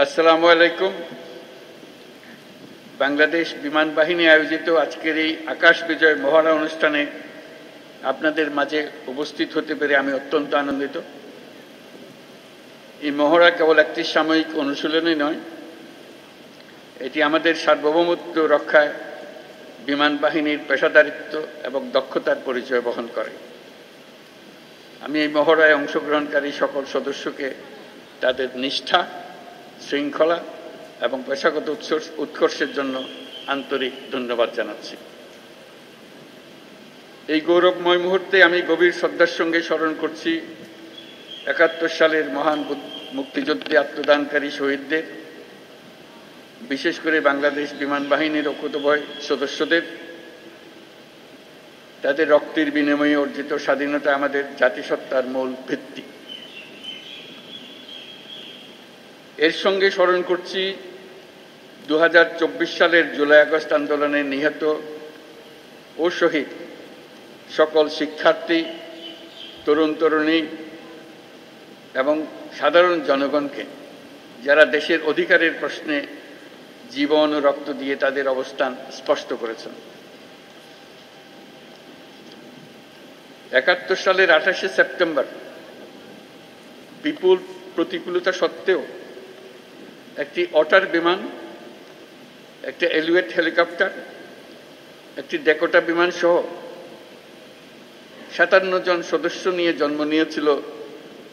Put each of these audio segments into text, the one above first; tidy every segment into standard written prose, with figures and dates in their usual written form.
আসসালামু আলাইকুম। বাংলাদেশ বিমান বাহিনী আয়োজিত আজকের এই আকাশ বিজয় মহড়া অনুষ্ঠানে আপনাদের মাঝে উপস্থিত হতে পেরে আমি অত্যন্ত আনন্দিত। এই মহড়া কেবল একটি সাময়িক অনুশীলনই নয়, এটি আমাদের সার্বভৌমত্ব রক্ষায় বিমান বাহিনীর পেশাদারিত্ব এবং দক্ষতার পরিচয় বহন করে। আমি এই মহড়ায় অংশগ্রহণকারী সকল সদস্যকে তাদের নিষ্ঠা, শৃঙ্খলা এবং পেশাগত উৎকর্ষের জন্য আন্তরিক ধন্যবাদ জানাচ্ছি। এই গৌরবময় মুহূর্তে আমি গভীর শ্রদ্ধার সঙ্গে স্মরণ করছি ৭১ সালের মহান মুক্তিযুদ্ধে আত্মদানকারী শহীদদের, বিশেষ করে বাংলাদেশ বিমান বাহিনীর অকুতোভয় সদস্যদের। তাদের রক্তের বিনিময়ে অর্জিত স্বাধীনতা আমাদের জাতিসত্তার মূল ভিত্তি। এর সঙ্গে স্মরণ করছি ২০২৪ সালের জুলাই আগস্ট আন্দোলনে নিহত ও শহীদ সকল শিক্ষার্থী, তরুণ তরুণী এবং সাধারণ জনগণকে, যারা দেশের অধিকারের প্রশ্নে জীবন ও রক্ত দিয়ে তাদের অবস্থান স্পষ্ট করেছেন। ৭১ সালের ২৮শে সেপ্টেম্বর বিপুল প্রতিকূলতা সত্ত্বেও একটি অটার বিমান, একটি এলিওয়েট হেলিকপ্টার, একটি ডেকোটা বিমান সহ ৫৭ জন সদস্য নিয়ে জন্ম নিয়েছিল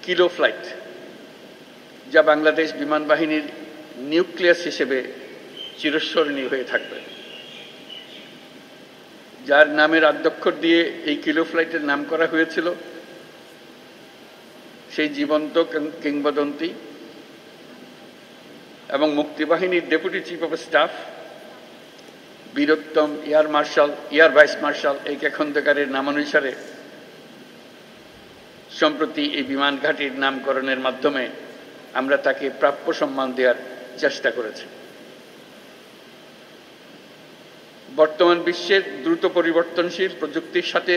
কিলো ফ্লাইট, যা বাংলাদেশ বিমান বাহিনীর নিউক্লিয়াস হিসেবে চিরস্মরণীয় হয়ে থাকবে। যার নামের আদ্যক্ষর দিয়ে এই কিলো ফ্লাইটের নাম করা হয়েছিল, সেই জীবন্ত কিংবদন্তি এবং মুক্তিবাহিনীর ডেপুটি চিফ অফ স্টাফ বীরোত্তম এয়ার ভাইস মার্শাল A.K. খন্দকারের নামানুসারে সম্প্রতি এই বিমান ঘাঁটির নামকরণের মাধ্যমে আমরা তাকে প্রাপ্য সম্মান দেওয়ার চেষ্টা করেছি। বর্তমান বিশ্বের দ্রুত পরিবর্তনশীল প্রযুক্তির সাথে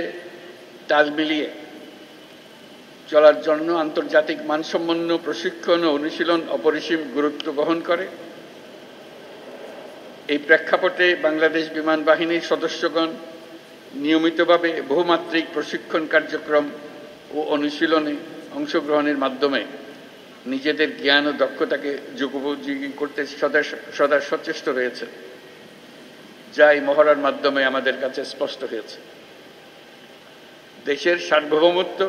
তাল মিলিয়ে চলার জন্য আন্তর্জাতিক মানসম্পন্ন প্রশিক্ষণ ও অনুশীলন অপরিসীম গুরুত্ব বহন করে। এই প্রেক্ষাপটে বাংলাদেশ বিমান বাহিনীর সদস্যগণ নিয়মিতভাবে বহুমাত্রিক প্রশিক্ষণ কার্যক্রম ও অনুশীলনে অংশগ্রহণের মাধ্যমে নিজেদের জ্ঞান ও দক্ষতাকে যুগোপযোগী করতে সদা সচেষ্ট রয়েছে, যা এই মহড়ার মাধ্যমে আমাদের কাছে স্পষ্ট হয়েছে। দেশের সার্বভৌমত্ব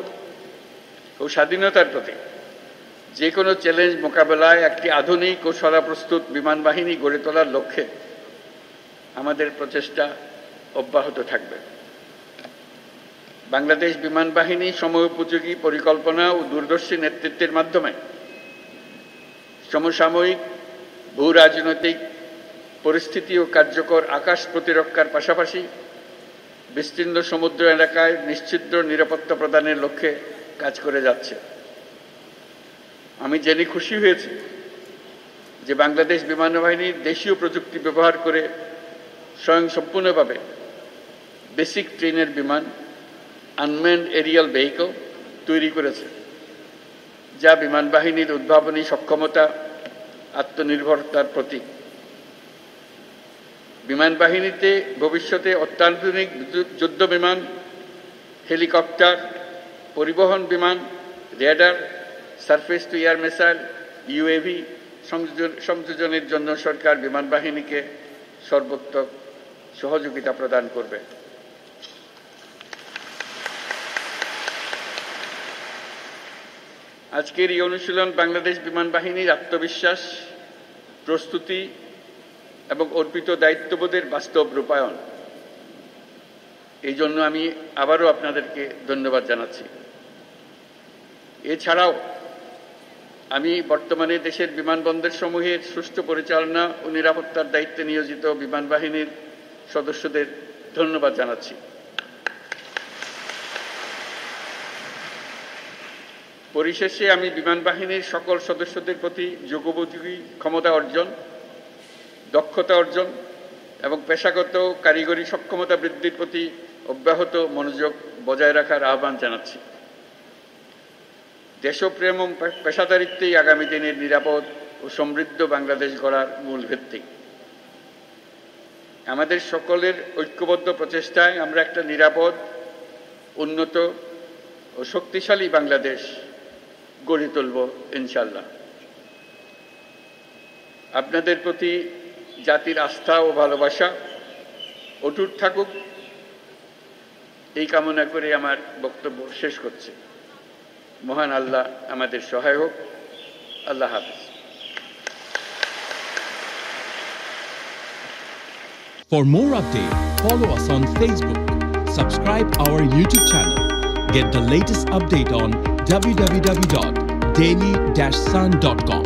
ও স্বাধীনতার প্রতি যে কোনো চ্যালেঞ্জ মোকাবেলায় একটি আধুনিক ও সদাপ্রস্তুত বিমান বাহিনী গড়ে তোলার লক্ষ্যে আমাদের প্রচেষ্টা অব্যাহত থাকবে। বাংলাদেশ বিমান বাহিনী সময়োপযোগী পরিকল্পনা ও দূরদর্শী নেতৃত্বের মাধ্যমে সমসাময়িক ভূ রাজনৈতিক পরিস্থিতি ও কার্যকর আকাশ প্রতিরক্ষার পাশাপাশি বিস্তীর্ণ সমুদ্র এলাকায় নিশ্চিদ্র নিরাপত্তা প্রদানের লক্ষ্যে কাজ করে যাচ্ছে। আমি জেনে খুশি হয়েছি যে বাংলাদেশ বিমান বাহিনী দেশীয় প্রযুক্তি ব্যবহার করে স্বয়ংসম্পূর্ণভাবে বেসিক ট্রেনের বিমান আনম্যান্ড এরিয়াল ভেহিকল তৈরি করেছে, যা বিমান বাহিনীর উদ্ভাবনী সক্ষমতা, আত্মনির্ভরতার প্রতীক। বিমান বাহিনীতে ভবিষ্যতে অত্যাধুনিক যুদ্ধ বিমান, হেলিকপ্টার, পরিবহন বিমান, radar, surface to air missile, UAV সংযোজনের জন্য সরকার বিমান বাহিনীকে সর্বোত্তম সহযোগিতা প্রদান করবে। আজকের এই অনুশীলন বাংলাদেশ বিমান বাহিনীর আত্মবিশ্বাস, প্রস্তুতি এবং অর্পিত দায়িত্ববোধের বাস্তব রূপায়ণ। এই জন্য আমি আবারও আপনাদেরকে ধন্যবাদ জানাচ্ছি। এছাড়াও আমি বর্তমানে দেশের বিমানবন্দর সমূহের সুষ্ঠু পরিচালনা ও নিরাপত্তার দায়িত্বে নিয়োজিত বিমান বাহিনীর সদস্যদের ধন্যবাদ জানাচ্ছি। পরিশেষে আমি বিমান বাহিনীর সকল সদস্যদের প্রতি যুগোপযোগী ক্ষমতা অর্জন, দক্ষতা অর্জন এবং পেশাগত কারিগরি সক্ষমতা বৃদ্ধির প্রতি অব্যাহত মনোযোগ বজায় রাখার আহ্বান জানাচ্ছি। দেশপ্রেম ও পেশাদারিত্বেই আগামী দিনের নিরাপদ ও ও সমৃদ্ধ বাংলাদেশ গড়ার মূল ভিত্তি। আমাদের সকলের ঐক্যবদ্ধ প্রচেষ্টায় আমরা একটা নিরাপদ, উন্নত ও শক্তিশালী বাংলাদেশ গড়ে তুলব ইনশাআল্লাহ। আপনাদের প্রতি জাতির আস্থা ও ভালোবাসা অটুট থাকুক, এই কামনা করে আমার বক্তব্য শেষ করছি। মহান আল্লাহ আমাদের সহায় হোক। আল্লাহ হাফেজ। For more updates, follow us on Facebook, subscribe our YouTube channel, get the latest update on www.daily-sun.com.